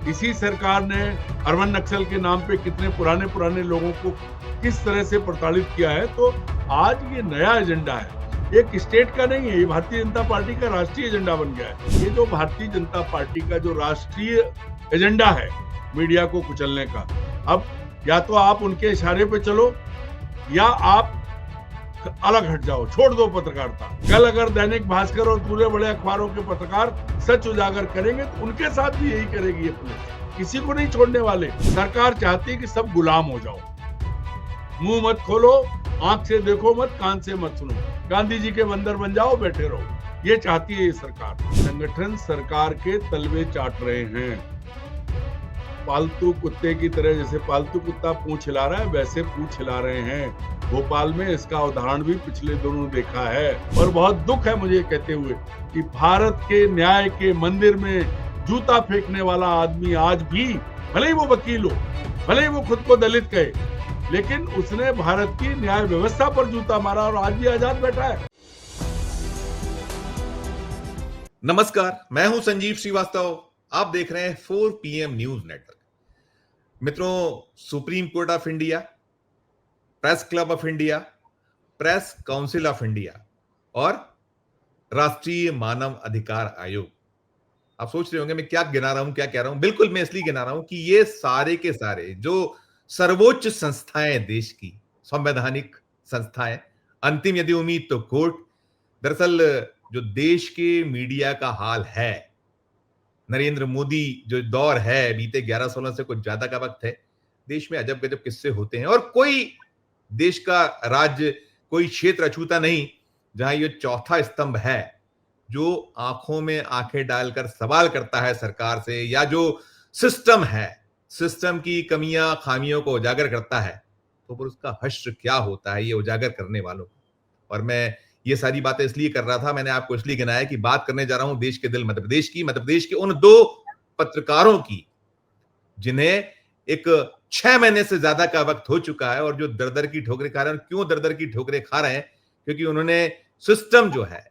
इसी सरकार ने अर्बन नक्सल के नाम पे कितने पुराने लोगों को किस तरह से प्रताड़ित किया है। तो आज ये नया एजेंडा है, एक स्टेट का नहीं है, ये भारतीय जनता पार्टी का राष्ट्रीय एजेंडा बन गया है। ये जो भारतीय जनता पार्टी का जो राष्ट्रीय एजेंडा है मीडिया को कुचलने का, अब या तो आप उनके इशारे पे चलो या आप अलग हट जाओ, छोड़ दो पत्रकारिता। कल अगर दैनिक भास्कर और पूरे बड़े अखबारों के पत्रकार सच उजागर करेंगे तो उनके साथ भी यही करेगी ये पुलिस, किसी को नहीं छोड़ने वाले। सरकार चाहती है कि सब गुलाम हो जाओ, मुंह मत खोलो, आंख से देखो मत, कान से मत सुनो, गांधी जी के बंदर बन जाओ, बैठे रहो, ये चाहती है ये सरकार। संगठन सरकार के तलवे चाट रहे हैं, पालतू कुत्ते की तरह, जैसे पालतू कुत्ता पूंछ हिला रहा है वैसे पूंछ हिला रहे हैं। भोपाल में इसका उदाहरण भी पिछले दिनों देखा है और बहुत दुख है मुझे कहते हुए कि भारत के न्याय के मंदिर में जूता फेंकने वाला आदमी आज भी, भले ही वो वकील हो, भले ही वो खुद को दलित कहे, लेकिन उसने भारत की न्याय व्यवस्था पर जूता मारा और आज भी आजाद बैठा है। नमस्कार, मैं हूं संजीव श्रीवास्तव। आप देख रहे हैं 4 PM न्यूज नेटवर्क। मित्रों, supreme court of India, press club of India, press council of India और राष्ट्रीय मानव अधिकार आयोग। आप सोच रहे होंगे मैं क्या गिना रहा हूं, क्या कह रहा हूं। बिल्कुल मैं इसलिए गिना रहा हूं कि ये सारे के सारे जो सर्वोच्च संस्थाएं, देश की संवैधानिक संस्थाएं, अंतिम यदि उम्मीद तो कोर्ट, दरअसल जो देश के मीडिया का हाल है, नरेंद्र मोदी जो दौर है, बीते 11-16 से कुछ ज्यादा का वक्त है, देश में अजब गजब किस्से होते हैं और कोई देश का राज्य, कोई क्षेत्र अछूता नहीं जहां ये चौथा स्तंभ है जो आंखों में आंखें डालकर सवाल करता है सरकार से, या जो सिस्टम है, सिस्टम की कमियां खामियों को उजागर करता है, तो फिर उसका हश्र क्या होता है ये उजागर करने वालों को। और मैं ये सारी बातें इसलिए कर रहा था, मैंने आपको इसलिए गिनाया कि बात करने जा रहा हूं देश के दिल मध्य प्रदेश की, मध्य प्रदेश के उन 2 पत्रकारों की जिन्हें एक 6 महीने से ज्यादा का वक्त हो चुका है और जो दर-दर की ठोकरें खा रहे हैं। क्यों दर-दर की ठोकरें खा रहे हैं? क्योंकि उन्होंने सिस्टम जो है,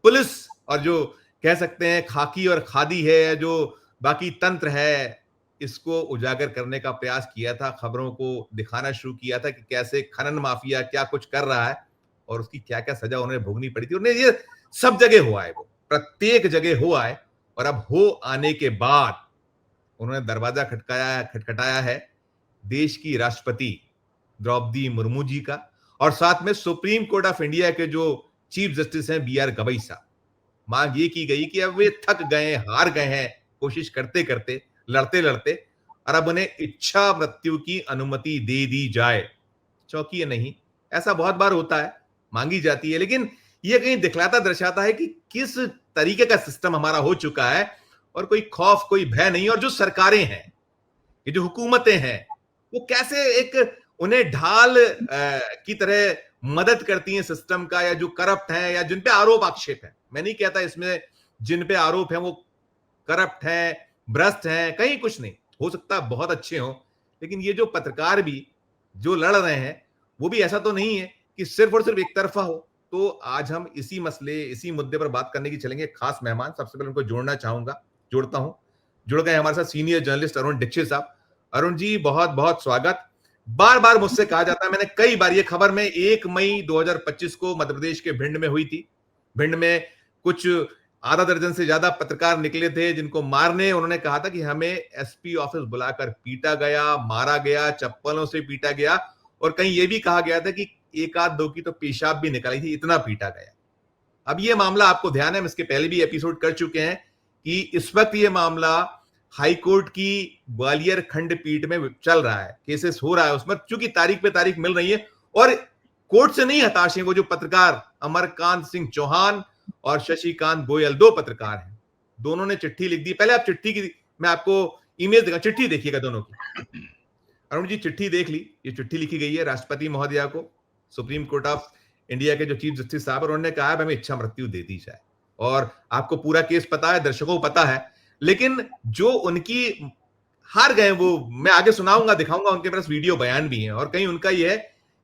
पुलिस और जो कह सकते हैं खाकी और खादी है, जो बाकी तंत्र है, इसको उजागर करने का प्रयास किया था, खबरों को दिखाना शुरू किया था कि कैसे खनन माफिया क्या कुछ कर रहा है और उसकी क्या-क्या सजा उन्हें भोगनी पड़ी थी। उन्हें ये सब जगह हुआ है, वो प्रत्येक जगह हुआ है और अब हो आने के बाद उन्होंने दरवाजा खटखटाया है देश की राष्ट्रपति द्रौपदी मुर्मू जी का और साथ में सुप्रीम कोर्ट ऑफ इंडिया के जो चीफ जस्टिस हैं BR गवई साहब। मांग ये की गई कि अब वे थक गए, हार गए हैं कोशिश करते करते, लड़ते लड़ते, और अब उन्हें इच्छा मृत्यु की अनुमति दे दी जाए। चौंकिए नहीं, ऐसा बहुत बार होता है, मांगी जाती है, लेकिन यह कहीं दिखलाता दर्शाता है कि किस तरीके का सिस्टम हमारा हो चुका है और कोई खौफ, कोई भय नहीं। और जो सरकारें हैं, ये जो हुकूमतें हैं, वो कैसे एक उन्हें ढाल की तरह मदद करती हैं सिस्टम का, या जो करप्ट हैं या जिन पे आरोप आक्षेप है। मैं नहीं कहता इसमें जिन पे आरोप है वो करप्ट हैं, भ्रष्ट हैं, कहीं कुछ नहीं, हो सकता है बहुत अच्छे हों, लेकिन ये जो पत्रकार भी जो लड़ रहे हैं वो भी ऐसा तो नहीं है कि सिर्फ और सिर्फ एक तरफा हो। तो आज हम इसी मसले, इसी मुद्दे पर बात करने की चलेंगे। खास मेहमान, सबसे पहले उनको जोड़ता हूं। जुड़ गए हमारे साथ सीनियर जर्नलिस्ट अरुण दीक्षित साहब। अरुण जी, बहुत बहुत स्वागत। बार बार मुझसे कहा जाता है, मैंने कई बार ये खबर में 1 मई 2025 को मध्य प्रदेश के भिंड में हुई थी। भिंड में कुछ आधा दर्जन से ज्यादा पत्रकार निकले थे जिनको मारने उन्होंने कहा था कि हमें SP ऑफिस बुलाकर पीटा गया, मारा गया, चप्पलों से पीटा गया, और कहीं यह भी कहा गया था कि 1 आध 2 की तो पेशाब भी निकाली थी, इतना पीटा गया। अब ये मामला आपको ध्यान है, हम इसके पहले भी एपिसोड कर चुके हैं कि इस वक्त ये मामला हाई कोर्ट की ग्वालियर खंडपीठ में चल रहा है, केसेस हो रहा है उसमें, चूंकि तारीख पे तारीख मिल रही है और कोर्ट से नहीं हताश है वो जो पत्रकार अमरकांत सिंह चौहान और शशिकांत गोयल, 2 पत्रकार हैं। दोनों ने चिट्ठी लिख दी। पहले आप चिट्ठी की, मैं आपको इमेज देगा, चिट्ठी देखिएगा दोनों की। अरुण जी, चिट्ठी देख ली, ये चिट्ठी लिखी गई है राष्ट्रपति महोदया को, सुप्रीम कोर्ट ऑफ इंडिया के जो चीफ जस्टिस साहब, उन्होंने कहा है हमें इच्छा मृत्यु दे दी जाए। और आपको पूरा केस पता है, दर्शकों को पता है, लेकिन जो उनकी हार गए वो मैं आगे सुनाऊंगा, दिखाऊंगा, उनके पास वीडियो बयान भी है। और कहीं उनका यह है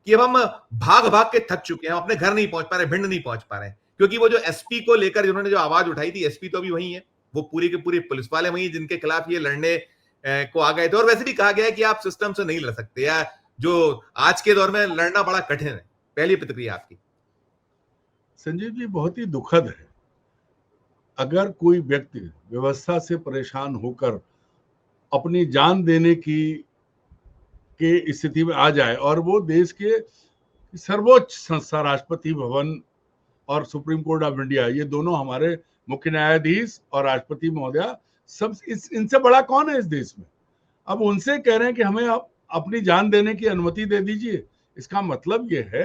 कि अब हम भाग भाग के थक चुके हैं, हम अपने घर नहीं पहुंच पा रहे, भिंड नहीं पहुंच पा रहे, क्योंकि वो जो SP को लेकर जिन्होंने जो आवाज उठाई थी, SP तो अभी वही है, वो पूरे के पूरे पुलिस वाले वही जिनके खिलाफ ये लड़ने को आ गए थे। और वैसे भी कहा गया है कि आप सिस्टम से नहीं लड़ सकते, या जो आज के दौर में लड़ना बड़ा कठिन है। पहली प्रतिक्रिया आपकी। संजीव जी, बहुत ही दुखद है अगर कोई व्यक्ति व्यवस्था से परेशान होकर अपनी जान देने की स्थिति में आ जाए, और वो देश के सर्वोच्च संस्था राष्ट्रपति भवन और सुप्रीम कोर्ट ऑफ इंडिया, ये दोनों हमारे मुख्य न्यायाधीश और राष्ट्रपति महोदया, सब इनसे बड़ा कौन है इस देश में? अब उनसे कह रहे हैं कि हमें अपनी जान देने की अनुमति दे दीजिए। इसका मतलब ये है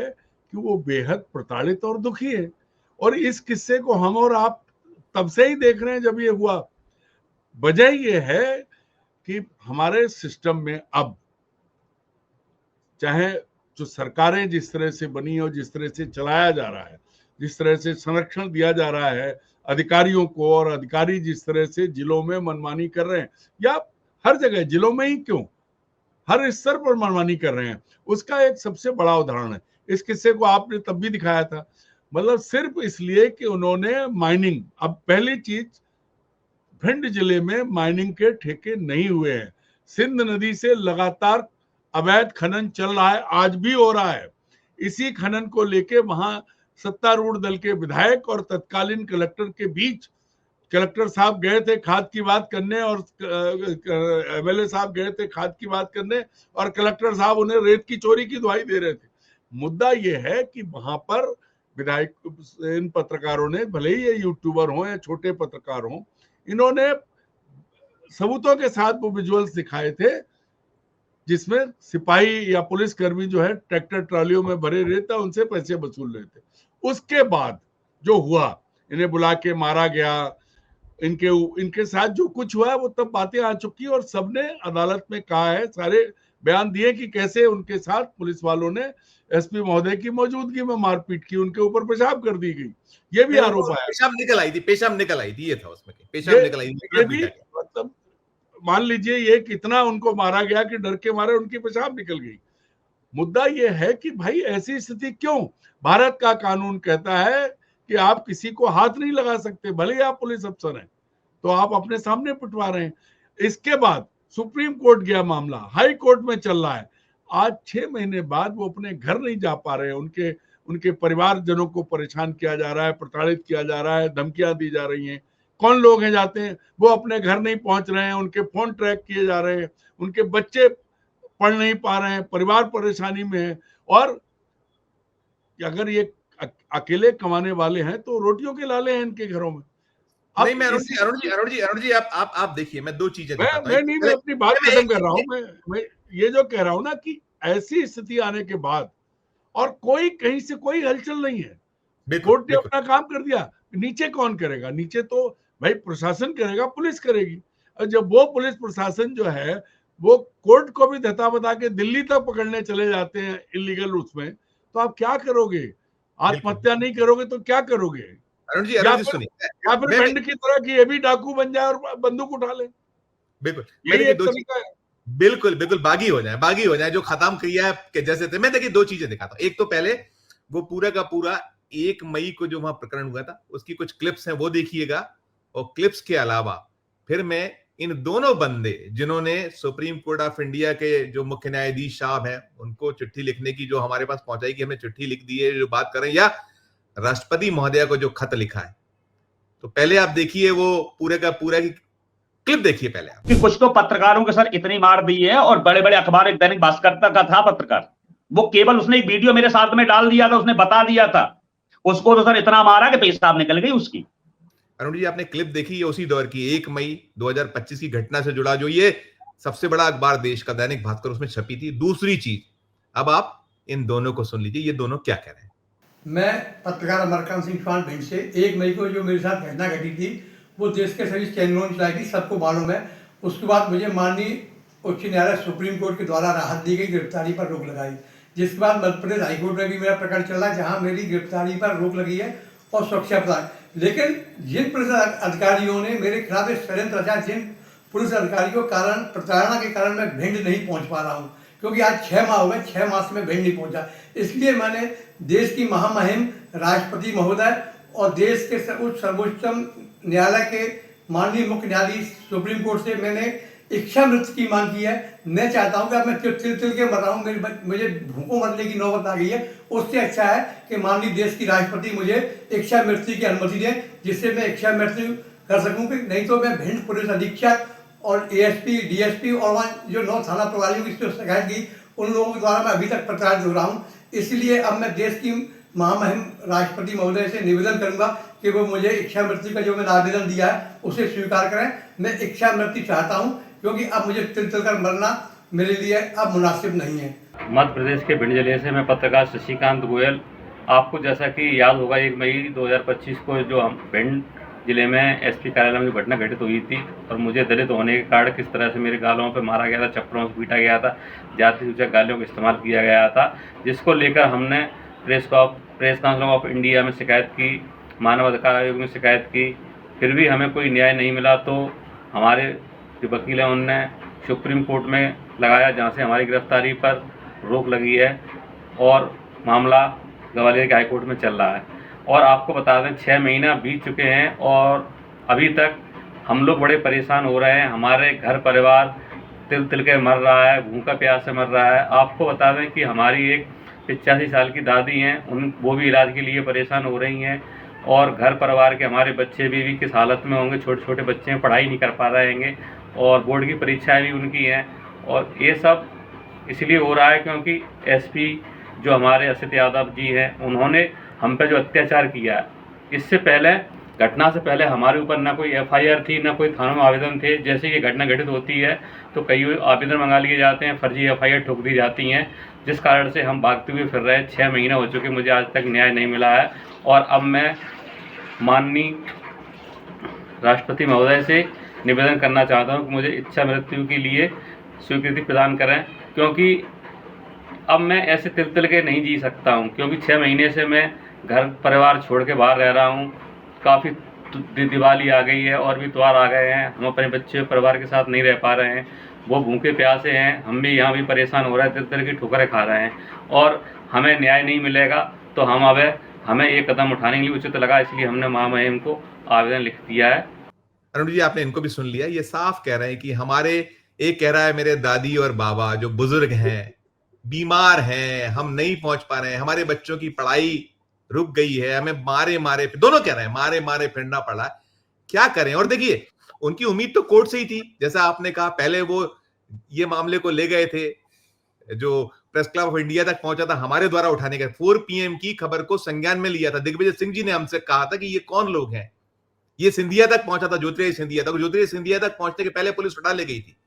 कि वो बेहद प्रताड़ित और दुखी है। और इस किस्से को हम और आप तब से ही देख रहे हैं जब ये हुआ। वजह ये है कि हमारे सिस्टम में अब चाहे जो सरकारें जिस तरह से बनी और जिस तरह से चलाया जा रहा है, जिस तरह से संरक्षण दिया जा रहा है अधिकारियों को, और अधिकारी जिस तरह से जिलों में मनमानी कर रहे हैं, या हर जगह, जिलों में ही क्यों, हर स्तर पर मनमानी कर रहे हैं, उसका एक सबसे बड़ा उदाहरण है। इस किस्से को आपने तब भी दिखाया था, मतलब सिर्फ इसलिए कि उन्होंने माइनिंग, अब पहली चीज, भिंड जिले में माइनिंग के ठेके नहीं हुए हैं। सिंध नदी से लगातार अवैध खनन चल रहा है, आज भी हो रहा है। इसी खनन को लेके वहां सत्तारूढ़ दल के विधायक और तत्कालीन कलेक्टर के बीच, कलेक्टर साहब गए थे खाद की बात करने और एमएलए साहब गए थे खाद की बात करने, और कलेक्टर साहब उन्हें रेत की चोरी की दुहाई दे रहे थे। मुद्दा यह है कि वहां पर विधायक, इन पत्रकारों ने, भले ही ये यूट्यूबर हो या छोटे पत्रकार हो, इन्होंने सबूतों के साथ वो विजुअल्स दिखाए थे जिसमें सिपाही या पुलिस कर्मी जो है ट्रैक्टर ट्रॉलियों में भरे रहता, उनसे पैसे वसूल रहे थे। उसके बाद जो हुआ, इन्हें बुला के मारा गया, इनके साथ जो कुछ हुआ वो तब बातें आ चुकी, और सबने अदालत में कहा है, सारे बयान दिए कि कैसे उनके साथ पुलिस वालों ने एसपी महोदय की मौजूदगी में मारपीट की, उनके ऊपर पेशाब कर दी गई, ये भी आरोप आया। पेशाब निकल आई थी, ये था उसमें, पेशाब निकल आई थी, ये भी मतलब मान लीजिए ये कितना उनको मारा गया कि डर के मारे उनकी पेशाब निकल गई। मुद्दा ये है कि भाई ऐसी स्थिति क्यों? भारत का कानून कहता है कि आप किसी को हाथ नहीं लगा सकते, भले ही आप पुलिस अफसर हैं, तो आप अपने सामने पिटवा रहे हैं। इसके बाद सुप्रीम कोर्ट गया मामला, हाई कोर्ट में चल रहा है। आज 6 महीने बाद वो अपने घर नहीं जा पा रहे हैं, उनके परिवारजनों को परेशान किया जा रहा है, प्रताड़ित किया जा रहा है, धमकियां दी जा रही हैं। कौन लोग हैं जाते हैं, वो अपने घर नहीं पहुंच रहे हैं, उनके फोन ट्रैक किए जा रहे हैं, उनके बच्चे पढ़ नहीं पा रहे हैं, परिवार परेशानी में है। और अगर ये अकेले कमाने वाले हैं तो रोटियों के लाले हैं इनके घरों में। नहीं, मैं अरुण जी आप देखिए, मैं दो चीजें दिखाता हूं। मैं अपनी बात खत्म कर रहा हूं। मैं ये जो कह रहा हूं ना कि ऐसी स्थिति आने के बाद और कोई कहीं से कोई हलचल नहीं है, कोर्ट ने अपना काम कर दिया, नीचे कौन करेगा? नीचे तो भाई प्रशासन करेगा, पुलिस करेगी। और जब वो पुलिस प्रशासन जो है वो कोर्ट को भी धता बता के दिल्ली तक पकड़ने चले जाते हैं इलीगल उसमें, तो आप क्या करोगे? आत्महत्या नहीं करोगे तो क्या करोगे? अरुण जी सुनिए, या फिर भिंड की तरह कि ये भी डाकू बन जाए और बंदूक उठा ले। बिल्कुल, यही एक तरीका है। बिल्कुल बागी हो जाए जो खत्म किया है कि जैसे थे। मैं देखिए दो चीजें दिखाता हूं। एक तो पहले वो पूरा का पूरा 1 मई को जो वहां प्रकरण हुआ था उसकी कुछ क्लिप्स हैं, वो देखिएगा। और क्लिप्स के अलावा फिर मैं इन दोनों बंदे जिन्होंने सुप्रीम कोर्ट ऑफ इंडिया के जो मुख्य न्यायाधीश साहब हैं उनको चिट्ठी लिखने की जो हमारे पास पहुंचाई कि हमने चिट्ठी लिख दी है, जो बात कर रहे हैं, या राष्ट्रपति महोदया को जो खत लिखा है, तो पहले आप देखिए वो पूरे का पूरा की क्लिप देखिए पहले आप। कि कुछ तो पत्रकारों के सर इतनी मार दी है, और बड़े बड़े अखबार, एक दैनिक भास्कर का था पत्रकार, वो केवल उसने एक वीडियो मेरे साथ में डाल दिया था, उसने बता दिया था, उसको तो सर इतना मारा कि पेशाब निकल गई उसकी। अरुण जी आपने क्लिप देखी है उसी दौर की, 1 मई 2025 की घटना से जुड़ा, जो ये सबसे बड़ा अखबार देश का दैनिक भास्कर, उसमें छपी थी। दूसरी चीज, अब आप इन दोनों को सुन लीजिए, ये दोनों क्या कह रहे हैं। मैं पत्रकार अमरकांत सिंह चौहान भिंड से 1 मई को जो मेरे साथ घटना घटी थी वो देश के सभी चैनलों में चलाई थी, सबको मालूम है। उसके बाद मुझे माननीय उच्च न्यायालय सुप्रीम कोर्ट के द्वारा राहत दी गई, गिरफ्तारी पर रोक लगाई, जिसके बाद मध्य प्रदेश हाईकोर्ट में भी मेरा प्रकरण चल रहा है जहाँ मेरी गिरफ्तारी पर रोक लगी है और सुरक्षा प्रदान। लेकिन जिन पुलिस अधिकारियों ने मेरे खिलाफ एक षड्यंत्र रचा, जिन पुलिस अधिकारियों के कारण, प्रताड़ना के कारण मैं भिंड नहीं पहुँच पा रहा हूँ, क्योंकि आज 6 माह हो गए, 6 माह से मैं भिंड नहीं पहुँचा। इसलिए मैंने देश की महामहिम राष्ट्रपति महोदय और देश के सर्वोच्चतम न्यायालय के माननीय मुख्य न्यायाधीश सुप्रीम कोर्ट से मैंने इच्छा मृत्यु की मांग की है। मैं चाहता हूं कि अब मैं तिल के मर रहा हूं, मुझे भूखों मरने की नौबत आ गई है। उससे अच्छा है कि माननीय देश की राष्ट्रपति मुझे इच्छा मृत्यु की अनुमति दें, जिससे मैं इच्छा मृत्यु कर सकूं। नहीं तो मैं भिंड पुलिस अधीक्षक और एएसपी, डीएसपी और वहाँ जो 9 थाना प्रभारियों की शिकायत की, उन लोगों के द्वारा मैं अभी तक प्रताड़ित हो रहा हूँ। इसलिए अब मैं देश की महामहिम राष्ट्रपति महोदय से निवेदन करूंगा कि वो मुझे इच्छा मृत्यु का जो मैंने आवेदन दिया है उसे स्वीकार करें। मैं इच्छा मृत्यु चाहता हूं, क्योंकि अब मुझे तिल कर मरना मेरे लिए अब मुनासिब नहीं है। मध्य प्रदेश के भिंड जिले से मैं पत्रकार शशिकांत गोयल। आपको जैसा कि याद होगा 1 मई 2025 को जो हम भिंड जिले में एसपी कार्यालय में जो घटना घटित हुई थी और मुझे दलित होने के कारण किस तरह से मेरे गालों पर मारा गया था, चप्पलों से पीटा गया था, जाति सूचक गालियों का इस्तेमाल किया गया था, जिसको लेकर हमने प्रेस काउंसिल ऑफ इंडिया में शिकायत की, मानव अधिकार आयोग में शिकायत की, फिर भी हमें कोई न्याय नहीं मिला। तो हमारे जो वकील हैं उनने सुप्रीम कोर्ट में लगाया, जहाँ से हमारी गिरफ्तारी पर रोक लगी है और मामला ग्वालियर के हाईकोर्ट में चल रहा है। और आपको बता दें 6 महीना बीत चुके हैं और अभी तक हम लोग बड़े परेशान हो रहे हैं। हमारे घर परिवार तिल के मर रहा है, भूखा प्यास से मर रहा है। आपको बता दें कि हमारी एक 85 साल की दादी हैं, वो भी इलाज के लिए परेशान हो रही हैं और घर परिवार के हमारे बच्चे भी किस हालत में होंगे। छोटे छोटे बच्चे हैं, पढ़ाई नहीं कर पा रहे हैं और बोर्ड की परीक्षाएं भी उनकी हैं। और ये सब इसलिए हो रहा है क्योंकि एसपी जो हमारे असित यादव जी हैं, उन्होंने हम पे जो अत्याचार किया है, इससे पहले घटना से पहले हमारे ऊपर ना कोई एफआईआर थी, ना कोई थानों में आवेदन थे। जैसे ये घटना घटित होती है तो कई आवेदन मंगा लिए जाते हैं, फर्जी एफआईआर ठोक दी जाती हैं, जिस कारण से हम भागते हुए फिर रहे हैं। 6 महीने हो चुके, मुझे आज तक न्याय नहीं मिला है। और अब मैं माननीय राष्ट्रपति महोदय से निवेदन करना चाहता हूं कि मुझे इच्छा मृत्यु के लिए स्वीकृति प्रदान करें, क्योंकि अब मैं ऐसे तिल के नहीं जी सकता हूं। क्योंकि 6 महीने से मैं घर परिवार छोड़ के बाहर रह रहा हूं। काफ़ी दिवाली आ गई है और भी त्यौहार आ गए हैं, हम अपने बच्चे परिवार के साथ नहीं रह पा रहे हैं। वो भूखे प्यासे हैं, हम भी यहाँ भी परेशान हो रहे हैं, तिल की ठोकरें खा रहे हैं और हमें न्याय नहीं मिलेगा। तो हमें एक कदम उठाने के लिए उचित लगा, इसलिए हमने महामहिम को आवेदन लिख दिया है। अरुण जी, आपने इनको भी सुन लिया। ये साफ कह रहे हैं कि एक कह रहा है मेरे दादी और बाबा जो बुजुर्ग हैं, बीमार हैं, हम नहीं पहुंच पा रहे हैं, हमारे बच्चों की पढ़ाई रुक गई है, हमें मारे दोनों कह रहे हैं मारे फिरना पड़ा, क्या करें। और देखिए, उनकी उम्मीद तो कोर्ट से ही थी। जैसा आपने कहा, पहले वो ये मामले को ले गए थे, जो प्रेस क्लब ऑफ इंडिया तक पहुंचा था हमारे द्वारा उठाने का। 4 PM की खबर को संज्ञान में लिया था। दिग्विजय सिंह जी ने हमसे कहा था कि ये कौन लोग हैं। ये सिंधिया तक पहुंचा था, ज्योतिरादित्य सिंधिया तक। ज्योतिरादित्य सिंधिया तक पहुंचने के पहले पुलिस उठा ले गई थी।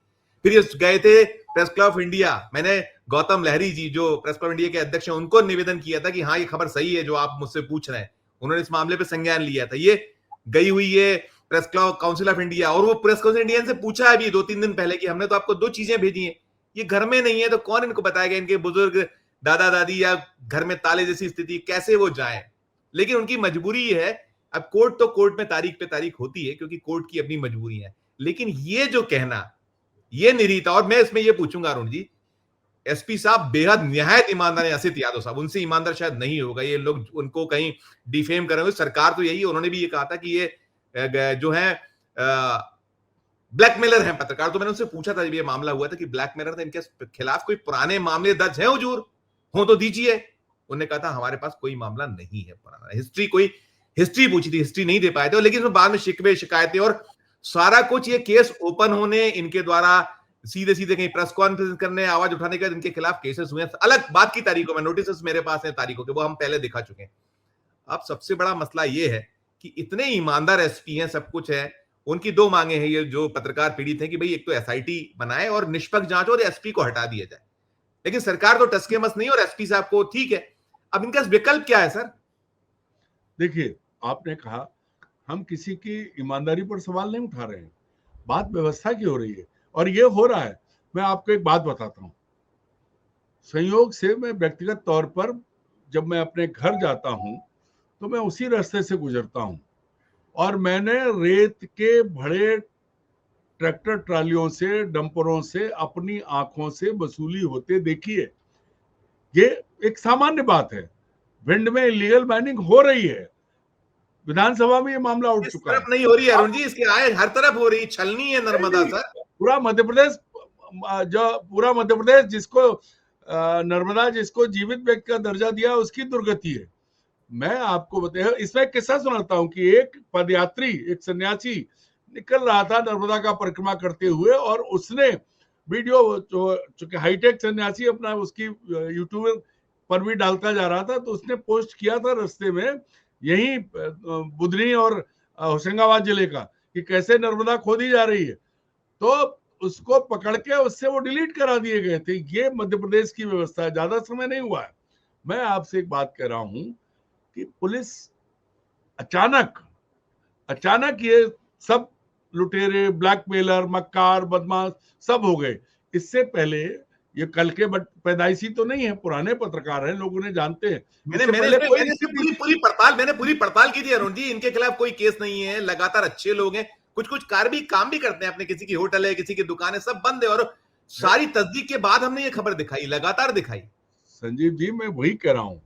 फिर ये गए थे प्रेस क्लब ऑफ इंडिया। मैंने गौतम लहरी जी जो प्रेस क्लब इंडिया के अध्यक्ष हैं, उनको निवेदन किया था कि हाँ, ये खबर सही है जो आप मुझसे पूछ रहे हैं। उन्होंने इस मामले पर संज्ञान लिया था। ये गई हुई है press club council of India, और वो प्रेस काउंसिल इंडिया से पूछा है अभी 2-3 दिन पहले कि हमने तो आपको 2 चीजें भेजी हैं, ये घर में नहीं है, तो कौन इनको बताएगा, इनके बुजुर्ग दादा दादी या घर में ताले जैसी स्थिति, कैसे वो जाएं। लेकिन उनकी मजबूरी है। अब कोर्ट में तारीख पे तारीख होती है, क्योंकि कोर्ट की अपनी मजबूरी है। लेकिन ये जो कहना, ये निरीता। और मैं इसमें ये पूछूंगा अरुण जी, एसपी साहब बेहद निहायत ईमानदार है, असित यादव साहब, उनसे ईमानदार शायद नहीं होगा। ये लोग उनको कहीं डिफेम कर रहे हो। सरकार तो यही, उन्होंने भी ये कहा था कि ये जो है ब्लैकमेलर हैं पत्रकार। तो मैंने उनसे पूछा था जब ये मामला हुआ था कि ब्लैकमेलर थे, इनके खिलाफ कोई पुराने मामले दर्ज हैं हुजूर, हो तो दीजिए। उन्होंने कहा था हमारे पास कोई मामला नहीं है पुराना। हिस्ट्री पूछी थी, हिस्ट्री नहीं दे पाए थे। लेकिन बाद में शिकवे शिकायतें और सारा कुछ, ये केस ओपन होने, इनके द्वारा सीधे कहीं प्रेस कॉन्फ्रेंस करने, आवाज उठाने के बाद इनके खिलाफ केसेस हुए हैं। अलग बात की तारीखों में, नोटिस मेरे पास है तारीखों के, वो हम पहले दिखा चुके हैं। अब सबसे बड़ा मसला ये है कि इतने ईमानदार एसपी हैं, सब कुछ है। उनकी 2 मांगे हैं, ये जो पत्रकार पीड़ित हैं, कि भाई एक तो एसआईटी बनाए और निष्पक्ष जांच और एसपी को हटा दिया जाए। लेकिन सरकार तो टसके मस नहीं, और एसपी साहब को ठीक है। अब इनका विकल्प क्या है सर? देखिए, आपने कहा हम किसी की ईमानदारी पर सवाल नहीं उठा रहे हैं, बात व्यवस्था की हो रही है और ये हो रहा है। मैं आपको एक बात बताता हूं। संयोग से मैं व्यक्तिगत तौर पर जब मैं अपने घर जाता हूं तो मैं उसी रास्ते से गुजरता हूं, और मैंने रेत के बड़े ट्रैक्टर ट्रालियों से, डंपरों से अपनी आंखों से वसूली होते देखी है। ये एक सामान्य बात है। भिंड में इलीगल माइनिंग हो रही है, विधानसभा में ये मामला उठ इस चुका है। तरफ नहीं हो रही है अरुण जी, इसके आए हर तरफ हो रही, छलनी है नर्मदा सर। पूरा मध्य प्रदेश, जो पूरा मध्य प्रदेश जिसको नर्मदा जिसको जीवित व्यक्ति का दर्जा दिया उसकी दुर्गति है। मैं आपको बताया, इसमें एक किस्सा सुनाता हूं कि एक पदयात्री, एक सन्यासी निकल रहा था नर्मदा का परिक्रमा करते हुए, और उसने वीडियो, जो हाईटेक सन्यासी अपना उसकी यूट्यूब पर भी डालता जा रहा था, तो उसने पोस्ट किया था रास्ते में यही बुधनी और होशंगाबाद जिले का, कि कैसे नर्मदा खोदी जा रही है, तो उसको पकड़ के उससे वो डिलीट करा दिए गए थे। ये मध्य प्रदेश की व्यवस्था है, ज्यादा समय नहीं हुआ है। मैं आपसे एक बात कह रहा हूं कि पुलिस अचानक ये सब लुटेरे, ब्लैकमेलर, मक्कार, बदमाश सब हो गए। इससे पहले ये कल के पैदाइशी तो नहीं है, पुराने पत्रकार हैं, लोग उन्हें जानते हैं। मैंने पूरी पड़ताल की थी अरुण जी, इनके खिलाफ कोई केस नहीं है, लगातार अच्छे लोग हैं, कुछ काम भी करते हैं अपने, किसी की होटल है, किसी की दुकान है, सब बंद है, और सारी तस्दीक के बाद हमने ये खबर दिखाई, लगातार दिखाई। संजीव जी, मैं वही कह रहा हूं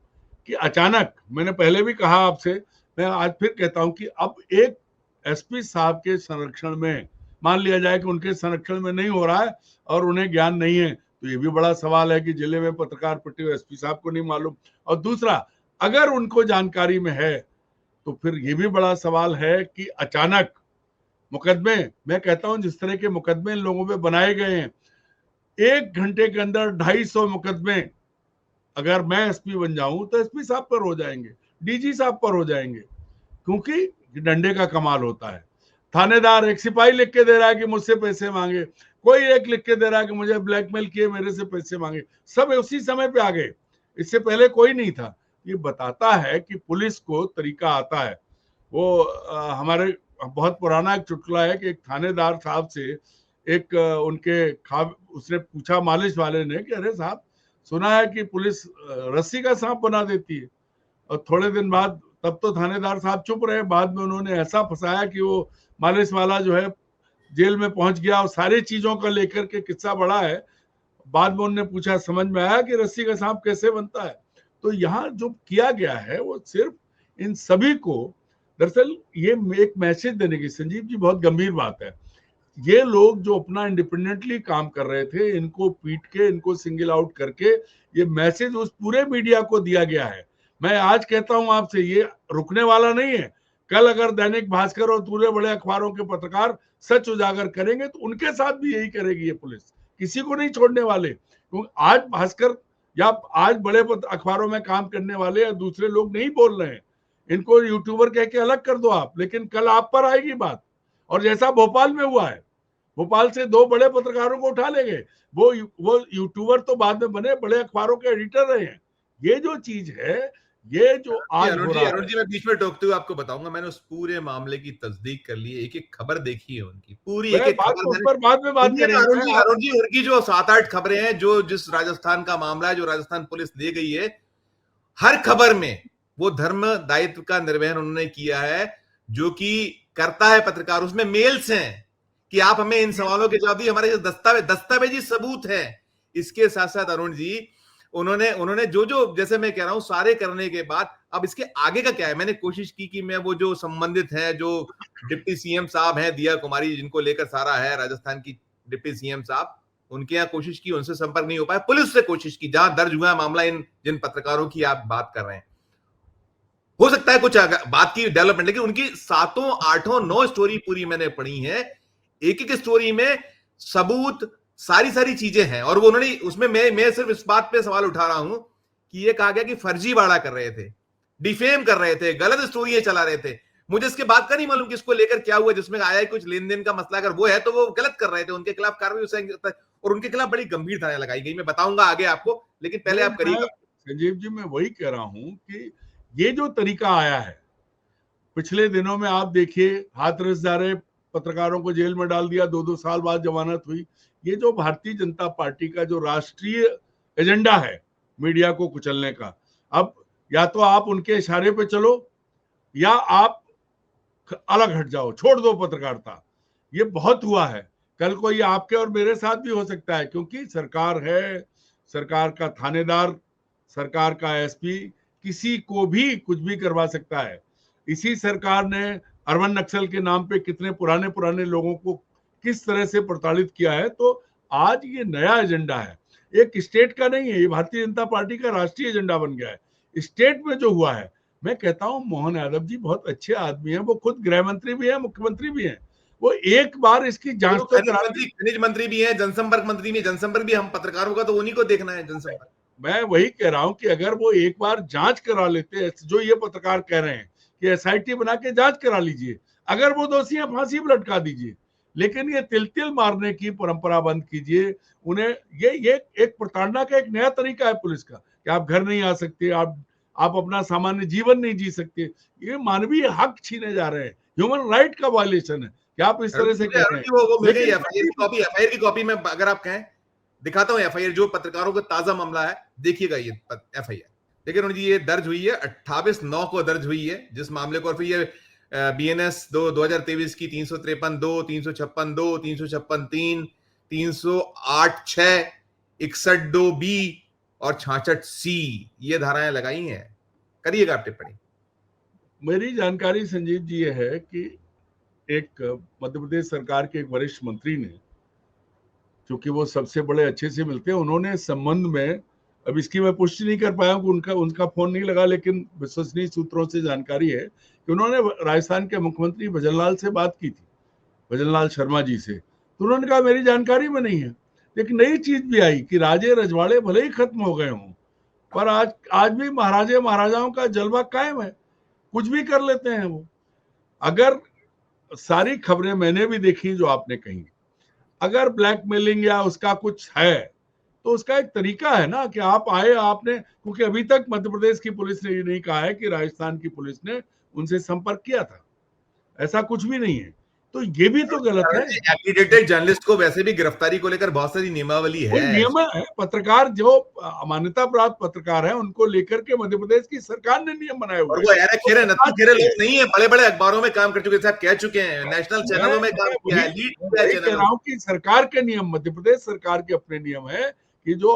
कि अचानक, मैंने पहले भी कहा आपसे, मैं आज फिर कहता हूं कि अब एक एसपी साहब के संरक्षण में, मान लिया जाए कि उनके संरक्षण में नहीं हो रहा है और उन्हें ज्ञान नहीं है, तो ये भी बड़ा सवाल है कि जिले में पत्रकार पिटे हुए एसपी साहब को नहीं मालूम। और दूसरा, अगर उनको जानकारी में है तो फिर ये भी बड़ा सवाल है कि अचानक मुकदमे, मैं कहता हूं जिस तरह के मुकदमे इन लोगों पे बनाए गए हैं, 1 घंटे के अंदर 250 मुकदमे, अगर मैं एसपी बन जाऊं तो एसपी साहब पर हो जाएंगे, डीजी साहब पर हो जाएंगे, क्योंकि डंडे का कमाल होता है। थानेदार, एक सिपाही लिख के दे रहा है कि मुझसे पैसे मांगे, कोई एक लिख के दे रहा है कि मुझे ब्लैकमेल किए, मेरे से पैसे मांगे, सब उसी समय पे आ गए, इससे पहले कोई नहीं था। ये बताता है कि पुलिस को तरीका आता है। वो हमारे बहुत पुराना एक चुटकुला है कि एक थानेदार साहब से एक उसने पूछा मालिश वाले ने कि अरे साहब, सुना है कि पुलिस रस्सी का सांप बना देती है। और थोड़े दिन बाद, तब तो थानेदार साहब चुप रहे, बाद में उन्होंने ऐसा फंसाया कि वो मालिश वाला जो है जेल में पहुंच गया, और सारी चीजों का लेकर के किस्सा बड़ा है। बाद में उन्होंने पूछा, समझ में आया कि रस्सी का सांप कैसे बनता है। तो यहाँ जो किया गया है वो सिर्फ इन सभी को, दरअसल ये एक मैसेज देने की, संजीव जी बहुत गंभीर बात है, ये लोग जो अपना इंडिपेंडेंटली काम कर रहे थे, इनको पीट के, इनको सिंगल आउट करके ये मैसेज उस पूरे मीडिया को दिया गया है। मैं आज कहता हूं आपसे, ये रुकने वाला नहीं है। कल अगर दैनिक भास्कर और पूरे बड़े अखबारों के पत्रकार सच उजागर करेंगे तो उनके साथ भी यही करेगी ये पुलिस, किसी को नहीं छोड़ने वाले। क्योंकि आज भास्कर या आज बड़े अखबारों में काम करने वाले या दूसरे लोग नहीं बोल रहे हैं, इनको यूट्यूबर कह के अलग कर दो आप, लेकिन कल आप पर आएगी बात। और जैसा भोपाल में हुआ है, भोपाल से 2 बड़े पत्रकारों को उठा ले गए, वो यूट्यूबर तो बाद में बने, बड़े अखबारों के एडिटर रहे हैं। ये जो चीज है, ये जो आज हो रहा है। अरुण जी, मैं बीच में टोकते हुए आपको बताऊंगा, मैंने उस पूरे मामले की तस्दीक कर ली है, एक एक खबर देखी है उनकी, पूरी एक एक खबर। उस पर बाद में बात करेंगे। अरुण जी, उनकी जो 7-8 खबरें हैं, जो जिस राजस्थान का मामला है, जो राजस्थान पुलिस ले गई है, हर खबर में वो धर्म दायित्व का निर्वहन उन्होंने किया है, जो कि करता है पत्रकार। उसमें मेल्स हैं कि आप हमें इन सवालों के जवाब दिए, हमारे जो दस्तावेजी सबूत है। इसके साथ साथ अरुण जी, उन्होंने जो जैसे मैं कह रहा हूं, सारे करने के बाद अब इसके आगे का क्या है, मैंने कोशिश की कि मैं वो जो संबंधित है, जो डिप्टी सीएम साहब हैं, दिया कुमारी, जिनको लेकर सारा है, राजस्थान की डिप्टी सीएम साहब, उनके यहाँ कोशिश की, उनसे संपर्क नहीं हो पाया। पुलिस से कोशिश की, जहां दर्ज हुआ मामला, इन जिन पत्रकारों की आप बात कर रहे हैं, हो सकता है कुछ बात की डेवलपमेंट, लेकिन उनकी 7, 8, 9 स्टोरी पूरी मैंने पढ़ी है। एक एक स्टोरी में सबूत, सारी चीजें हैं। और वो उन्होंने उसमें, मैं सिर्फ इस बात पे सवाल उठा रहा हूं कि ये कहा गया कि फर्जीवाड़ा कर रहे थे, डिफेम कर रहे थे, गलत स्टोरी चला रहे थे। मुझे इसके बात का नहीं मालूम कि इसको लेकर क्या हुआ, जिसमें आया है कुछ लेन देन का मसला। अगर वो है तो वो गलत कर रहे थे, उनके खिलाफ कार्रवाई हो सकती है, और उनके खिलाफ बड़ी गंभीर धाराएं लगाई गई। मैं बताऊंगा आगे आपको, लेकिन पहले आप करिएगा। संजीव जी, मैं वही कह रहा हूं कि ये जो तरीका आया है, पिछले दिनों में आप देखिए, हाथरस जा रहे पत्रकारों को जेल में डाल दिया, 2-2 साल बाद जमानत हुई। ये जो भारतीय जनता पार्टी का जो राष्ट्रीय एजेंडा है मीडिया को कुचलने का, अब या तो आप उनके इशारे पे चलो या आप अलग हट जाओ, छोड़ दो पत्रकारिता। ये बहुत हुआ है, कल को ये आपके और मेरे साथ भी हो सकता है, क्योंकि सरकार है, सरकार का थानेदार, सरकार का एसपी किसी को भी कुछ भी करवा सकता है। इसी सरकार ने अर्बन नक्सल के नाम पे कितने पुराने पुराने लोगों को किस तरह से प्रताड़ित किया है। तो आज ये नया एजेंडा है, एक स्टेट का नहीं है, ये भारतीय जनता पार्टी का राष्ट्रीय एजेंडा बन गया है। स्टेट में जो हुआ है, मैं कहता हूं मोहन यादव जी बहुत अच्छे आदमी हैं, वो खुद गृह मंत्री भी हैं, मुख्यमंत्री भी हैं, वो एक बार इसकी जांच तो करा। खनिज मंत्री भी हैं, जनसंपर्क मंत्री भी, जनसंपर्क भी हम पत्रकारों का तो उन्हीं को देखना है जनसंपर्क। मैं वही कह रहा हूं कि अगर वो एक बार जांच करा लेते, जो ये पत्रकार कह रहे हैं कि एसआईटी बना के जांच करा लीजिए, अगर वो दोषी हैं फांसी पर लटका दीजिए, लेकिन ये तिल मारने की परंपरा बंद कीजिए। उन्हें ये एक प्रताड़ना का एक नया तरीका है पुलिस का कि आप घर नहीं आ सकते, आप अपना सामान्य जीवन नहीं जी सकते। ये मानवीय हक छीने जा रहे हैं, ह्यूमन राइट का वायलेशन है कि आप इस तरह से कह रहे हैं। वो मिल गई एफआईआर की कॉपी में, अगर आप कहें दिखाता हूं एफआईआर, जो पत्रकारों का ताजा मामला है, देखिएगा ये एफआईआर। देखिए अरुण जी, ये दर्ज हुई है 28/9 को दर्ज हुई है जिस मामले को, और फिर ये बीएनएस 2023 की 353(2), 356(2), 356(3), 308(6), 61(2)B और 66(C) ये धाराएं लगाई हैं। करिएगा आप टिप्पणी। मेरी जानकारी संजीव जी ये है कि एक मध्य प्रदेश सरकार के एक वरिष्ठ मंत्री ने, क्योंकि वो सबसे बड़े अच्छे से मिलते हैं, उन्होंने इस संबंध में, अब इसकी मैं पुष्टि नहीं कर पाया हूँ कि उनका फोन नहीं लगा, लेकिन विश्वसनीय सूत्रों से जानकारी है कि उन्होंने राजस्थान के मुख्यमंत्री भजनलाल से बात की थी, भजनलाल शर्मा जी से। तो उन्होंने कहा मेरी जानकारी में नहीं है। लेकिन नई चीज भी आई कि राजे रजवाड़े भले ही खत्म हो गए हों, पर आज भी महाराजे महाराजाओं का जलवा कायम है, कुछ भी कर लेते हैं वो। अगर सारी खबरें मैंने भी देखी जो आपने कही, अगर ब्लैकमेलिंग या उसका कुछ है तो उसका एक तरीका है ना कि आप आए, आपने, क्योंकि अभी तक मध्य प्रदेश की पुलिस ने ये नहीं कहा है कि राजस्थान की पुलिस ने उनसे संपर्क किया था, ऐसा कुछ भी नहीं है। तो ये भी तो गलत है। एक्रीडेटेड जर्नलिस्ट को वैसे भी गिरफ्तारी को लेकर बहुत सारी नियमावली है, नियम है। पत्रकार जो मान्यता प्राप्त पत्रकार हैं उनको लेकर के मध्य प्रदेश की सरकार ने नियम बनाए हुए, और वो एरा खेरे नत्थी खेरे लोग नहीं है, बड़े बड़े अखबारों में काम कर चुके, साहब कह चुके हैं, नेशनल चैनलों में काम किया है, लीड किया है। कह रहा हूं कि सरकार के नियम, मध्य प्रदेश सरकार के अपने नियम है कि जो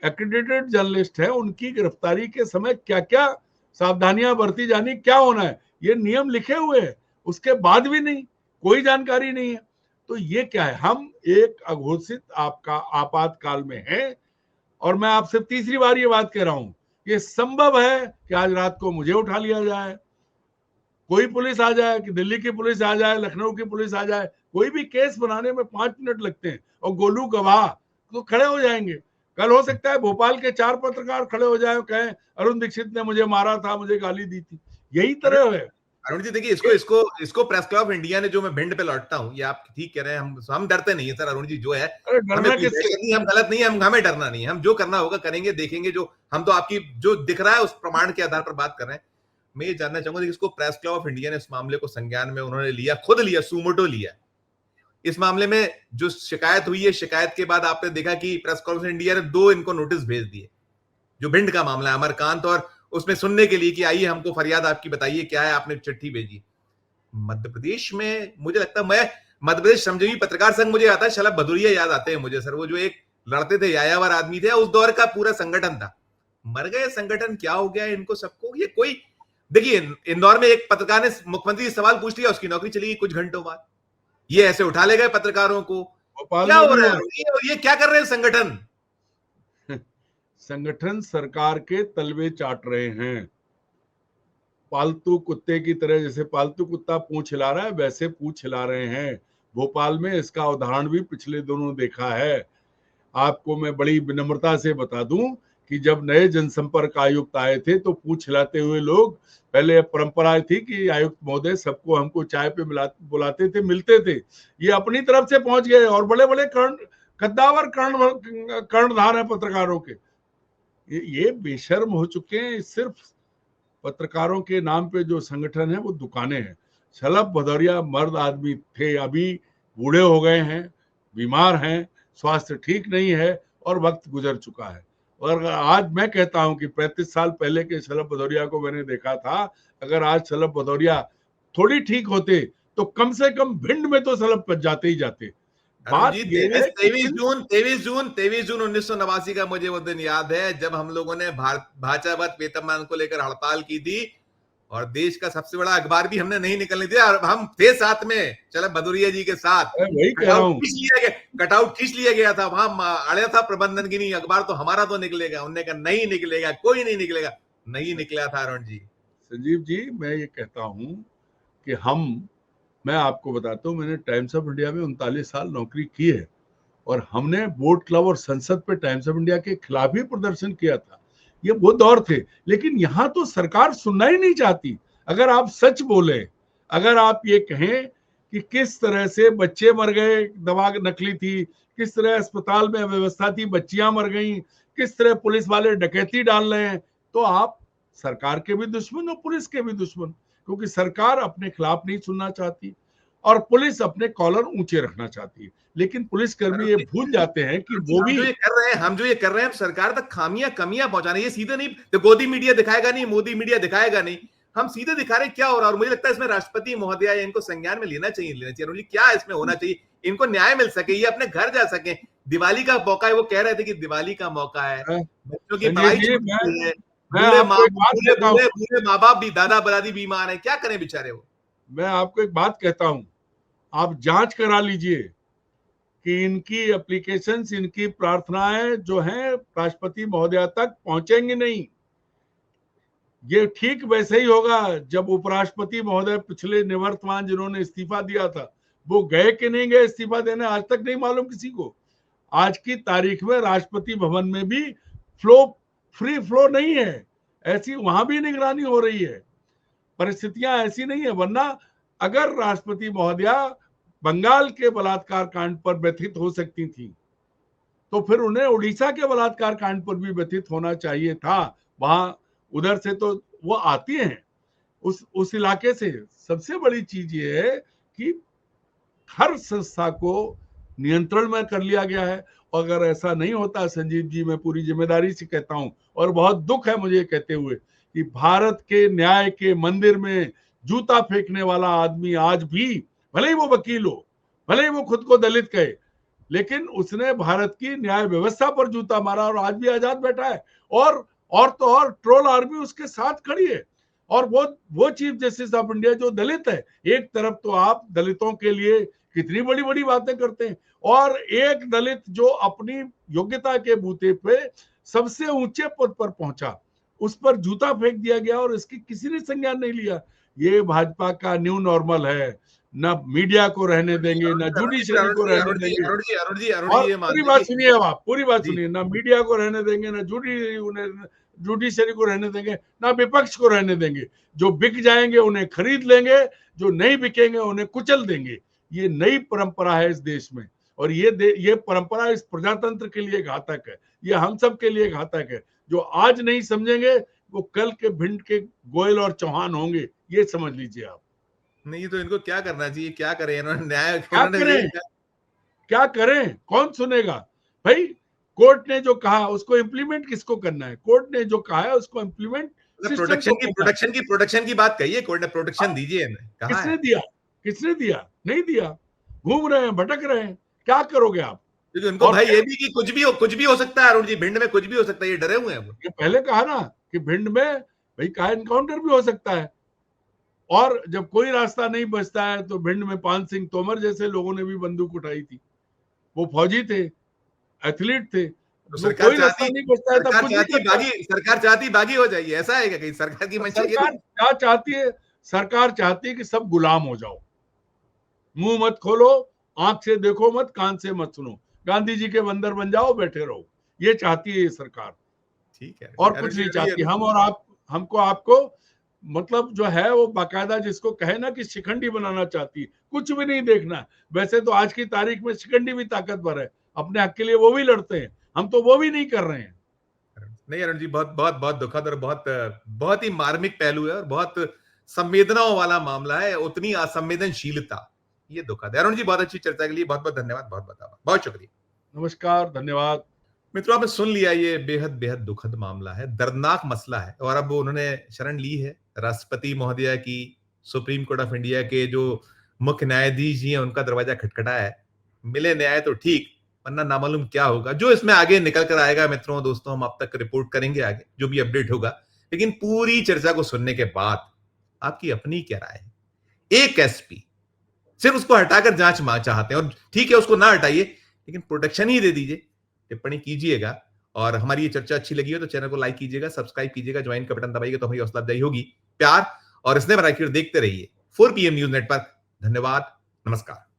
एक्रेडिटेड जर्नलिस्ट है उनकी गिरफ्तारी के समय क्या क्या सावधानियां बरती जानी, क्या होना है, ये नियम लिखे हुए हैं। उसके बाद भी नहीं, कोई जानकारी नहीं है। तो ये क्या है, हम एक अघोषित आपका आपातकाल में हैं। और मैं आपसे तीसरी बार ये बात कह रहा हूं, ये संभव है कि आज रात को मुझे उठा लिया जाए, कोई पुलिस आ जाए, कि दिल्ली की पुलिस आ जाए, लखनऊ की पुलिस आ जाए, कोई भी केस बनाने में 5 मिनट लगते हैं और गोलू गवाह तो खड़े हो जाएंगे। कल हो सकता है भोपाल के 4 पत्रकार खड़े हो जाए, कहें अरुण दीक्षित ने मुझे मारा था, मुझे गाली दी थी। यही तरह है। अरुण जी देखिए, इसको प्रेस क्लब ऑफ इंडिया ने, जो मैं भिंड पे लौटता हूं, ये आप ठीक कह रहे हैं, हम डरते नहीं है सर। अरुण जी जो है, हमें हम गलत नहीं है, हमें डरना नहीं है, हम जो करना होगा करेंगे, देखेंगे। जो हम तो आपकी जो दिख रहा है उस प्रमाण के आधार पर बात कर रहे हैं। मैं ये जानना चाहूंगा कि इसको प्रेस क्लब ऑफ इंडिया ने इस मामले को संज्ञान में उन्होंने लिया, खुद लिया, सुमोटो लिया। इस मामले में जो शिकायत हुई है, शिकायत के बाद आपने देखा कि प्रेस क्लब ऑफ इंडिया ने 2 इनको नोटिस भेज दिए। जो भिंड का मामला है अमरकांत, और उसमें सुनने के लिए कि आइए हमको फरियाद आपकी बताइए क्या है, आपने चिट्ठी भेजी। मध्य प्रदेश में मुझे लगता है, मैं मध्य प्रदेश श्रमजीवी पत्रकार संघ, मुझे आता है शलभ भदौरिया याद आते हैं मुझे सर, वो जो एक लड़ते थे, यायावर आदमी थे, उस दौर का पूरा संगठन था। मर गए संगठन, क्या हो गया इनको सबको। ये कोई, देखिए इंदौर में एक पत्रकार ने मुख्यमंत्री से सवाल पूछ लिया, उसकी नौकरी चली गई कुछ घंटों बाद। ये ऐसे उठा ले गए पत्रकारों को, क्या हो रहा है, ये क्या कर रहे हैं संगठन। संगठन सरकार के तलवे चाट रहे हैं, पालतू कुत्ते की तरह। जैसे पालतू कुत्ता पूंछ हिला रहा है, वैसे पूंछ हिला रहे हैं। भोपाल में इसका उदाहरण भी पिछले दिनों देखा है। आपको मैं बड़ी विनम्रता से बता दूं कि जब नए जनसंपर्क आयुक्त आए थे तो पूंछ हिलाते हुए लोग, पहले परंपरा थी कि आयुक्त महोदय सबको हमको चाय पे बुलाते थे, मिलते थे। ये अपनी तरफ से पहुंच गए और बड़े बड़े कद्दावर कर्णधार है पत्रकारों के। ये बेशर्म हो चुके हैं। सिर्फ पत्रकारों के नाम पे जो संगठन है वो दुकानें हैं। शलभ भदौरिया मर्द आदमी थे, अभी बूढ़े हो गए हैं, बीमार हैं, स्वास्थ्य ठीक नहीं है और वक्त गुजर चुका है। और आज मैं कहता हूं कि 35 साल पहले के शलभ भदौरिया को मैंने देखा था। अगर आज शलभ भदौरिया थोड़ी ठीक होते तो कम से कम भिंड में तो शलभ जाते ही जाते। बात 23 जून 1989 का मुझे वो दिन याद है, जब हम लोगों ने भाचावत वेतनमान को लेकर हड़ताल की थी और देश का सबसे बड़ा अखबार भी हमने नहीं निकलने दिया, और हम थे साथ में, चलो भदौरिया जी के साथ मैं वही कह रहा हूँ। कटआउट खींच लिया गया था, वहां अड़े था प्रबंधन की, नहीं अखबार तो हमारा तो निकलेगा, उन्होंने कहा नहीं निकलेगा, कोई नहीं निकलेगा, नहीं निकला था अरुण जी। संजीव जी, मैं ये कहता हूँ कि मैं आपको बताता हूँ, मैंने टाइम्स ऑफ इंडिया में 39 साल नौकरी की है और हमने बोट क्लब और संसद पे टाइम्स ऑफ इंडिया के खिलाफ ही प्रदर्शन किया था। ये वो दौर थे, लेकिन यहाँ तो सरकार सुनना ही नहीं चाहती। अगर आप सच बोले, अगर आप ये कहें कि किस तरह से बच्चे मर गए, दवा नकली थी, किस तरह अस्पताल में अव्यवस्था थी, बच्चियां मर गई, किस तरह पुलिस वाले डकैती डाल रहे हैं, तो आप सरकार के भी दुश्मन और पुलिस के भी दुश्मन, क्योंकि सरकार अपने खिलाफ नहीं सुनना चाहती और पुलिस अपने कॉलर ऊंचे रखना चाहती है। लेकिन पुलिसकर्मी ये भूल जाते हैं कि वो भी हम जो ये कर रहे हैं सरकार तक खामियां कमियां पहुंचाने, ये सीधे नहीं, तो गोदी मीडिया दिखाएगा नहीं, मोदी मीडिया दिखाएगा नहीं, हम सीधे दिखा रहे क्या हो रहा है। और मुझे लगता है इसमें राष्ट्रपति महोदया इनको संज्ञान में लेना चाहिए। क्या इसमें होना चाहिए, इनको न्याय मिल सके, ये अपने घर जा सके। दिवाली का मौका है, वो कह रहे थे कि दिवाली का मौका है, बच्चों की पढ़ाई छूट गई है, बूढ़े माँ बाप भी, दादा दादी बीमार है, क्या करें बेचारे वो। मैं आपको एक बात कहता हूं, आप जांच करा लीजिए कि इनकी एप्लीकेशंस, इनकी प्रार्थनाएं जो हैं राष्ट्रपति महोदया तक पहुंचेंगी नहीं। ये ठीक वैसे ही होगा जब उपराष्ट्रपति महोदय पिछले निवर्तमान जिन्होंने इस्तीफा दिया था, वो गए कि नहीं गए इस्तीफा देने, आज तक नहीं मालूम किसी को। आज की तारीख में राष्ट्रपति भवन में भी फ्री फ्लो नहीं है, ऐसी वहां भी निगरानी हो रही है। परिस्थितियां ऐसी नहीं है, वरना अगर राष्ट्रपति महोदया बंगाल के बलात्कार कांड पर व्यथित हो सकती थी, तो फिर उन्हें उड़ीसा के बलात्कार कांड पर भी व्यथित होना चाहिए था। वहां उधर से तो वो आती हैं, उस इलाके से। सबसे बड़ी चीज ये है कि हर संस्था को नियंत्रण में कर लिया गया है। और अगर ऐसा नहीं होता, संजीव जी, मैं पूरी जिम्मेदारी से कहता हूं और बहुत दुख है मुझे कहते हुए कि भारत के न्याय के मंदिर में जूता फेंकने वाला आदमी आज भी, भले ही वो वकील हो, भले ही वो खुद को दलित कहे, लेकिन उसने भारत की न्याय व्यवस्था पर जूता मारा और आज भी आजाद बैठा है। और तो और ट्रोल आर्मी उसके साथ खड़ी है। और वो चीफ जस्टिस ऑफ इंडिया जो दलित है, एक तरफ तो आप दलितों के लिए कितनी बड़ी बड़ी बातें करते हैं, और एक दलित जो अपनी योग्यता के बूते पे सबसे ऊंचे पद पर पहुंचा, उस पर जूता फेंक दिया गया और इसकी किसी ने संज्ञान नहीं लिया। ये भाजपा का न्यू नॉर्मल है। न मीडिया को रहने देंगे, न जुडिशरी को रहने देंगे। और पूरी बात सुनिए, आप पूरी बात सुनिए, ना मीडिया को रहने देंगे, ना जुडिशरी को रहने देंगे, ना विपक्ष को रहने देंगे। जो बिक जाएंगे उन्हें खरीद लेंगे, जो नहीं बिकेंगे उन्हें कुचल देंगे। ये नई परंपरा है इस देश में, और ये परंपरा इस प्रजातंत्र के लिए घातक है, ये हम सब के लिए घातक है। जो आज नहीं समझेंगे वो कल के भिंड के गोयल और चौहान होंगे, ये समझ लीजिए आप। नहीं तो इनको क्या करना चाहिए, क्या करें इन्होंने, न्याय क्या करें, कौन सुनेगा भाई। कोर्ट ने जो कहा उसको इम्प्लीमेंट किसको करना है, कोर्ट ने जो कहा है उसको इम्प्लीमेंट। प्रोटेक्शन की बात कही है कोर्ट ने, प्रोटेक्शन दीजिए। किसने दिया, नहीं दिया। घूम रहे हैं, भटक रहे हैं, क्या करोगे आप। क्योंकि उनको भाई ये भी कि कुछ भी हो सकता है अरुण जी, भिंड में कुछ भी हो सकता है, ये डरे हुए हैं। ये पहले कहा ना कि भिंड में भाई का एनकाउंटर भी हो सकता है, और जब कोई रास्ता नहीं बचता है तो भिंड में पान सिंह तोमर जैसे लोगों ने भी बंदूक उठाई थी। वो फौजी थे, एथलीट थे। तो सरकार चाहती बागी हो जाइए, ऐसा है क्या कहीं सरकार की मंशा? क्या चाहती है? सरकार चाहती है कि सब गुलाम हो जाओ, मुंह मत खोलो, आंख से देखो मत, कान से मत सुनो, गांधी जी के बंदर बन जाओ, बैठे रहो। ये चाहती है ये सरकार, ठीक है, और कुछ नहीं चाहती। हम और आप, हमको आपको मतलब जो है वो बाकायदा जिसको कहे ना कि शिखंडी बनाना चाहती है, कुछ भी नहीं देखना। वैसे तो आज की तारीख में शिखंडी भी ताकतवर है, अपने हक के लिए वो भी लड़ते हैं, हम तो वो भी नहीं कर रहे हैं। नहीं अरुण जी, बहुत बहुत बहुत दुखद और बहुत ही मार्मिक पहलू है, और बहुत संवेदनाओं वाला मामला है, उतनी असंवेदनशीलता, ये दुखद है। अरुण जी, बहुत अच्छी चर्चा के लिए बहुत बहुत धन्यवाद, बहुत शुक्रिया। नमस्कार, धन्यवाद। मित्रों, आपने सुन लिया, ये बेहद बेहद दुखद मामला है, दर्दनाक मसला है, और अब उन्होंने शरण ली है राष्ट्रपति महोदया की। सुप्रीम कोर्ट ऑफ इंडिया के जो मुख्य न्यायाधीश जी हैं, उनका दरवाजा खटखटा है। मिले न्याय तो ठीक, वरना नामालूम क्या होगा। जो इसमें आगे निकल कर आएगा मित्रों दोस्तों, हम आप तक रिपोर्ट करेंगे आगे जो भी अपडेट होगा। लेकिन पूरी चर्चा को सुनने के बाद आपकी अपनी क्या राय है? एक एसपी सिर्फ उसको हटाकर जांच चाहते हैं, और ठीक है उसको ना हटाइए लेकिन प्रोटेक्शन ही दे दीजिए। टिप्पणी कीजिएगा, और हमारी ये चर्चा अच्छी लगी हो तो चैनल को लाइक कीजिएगा, सब्सक्राइब कीजिएगा, ज्वाइन का बटन दबाइएगा तो हमारी हौसला अफजाई होगी। प्यार और स्नेह बनाकर देखते रहिए 4 PM न्यूज नेटवर्क। धन्यवाद, नमस्कार।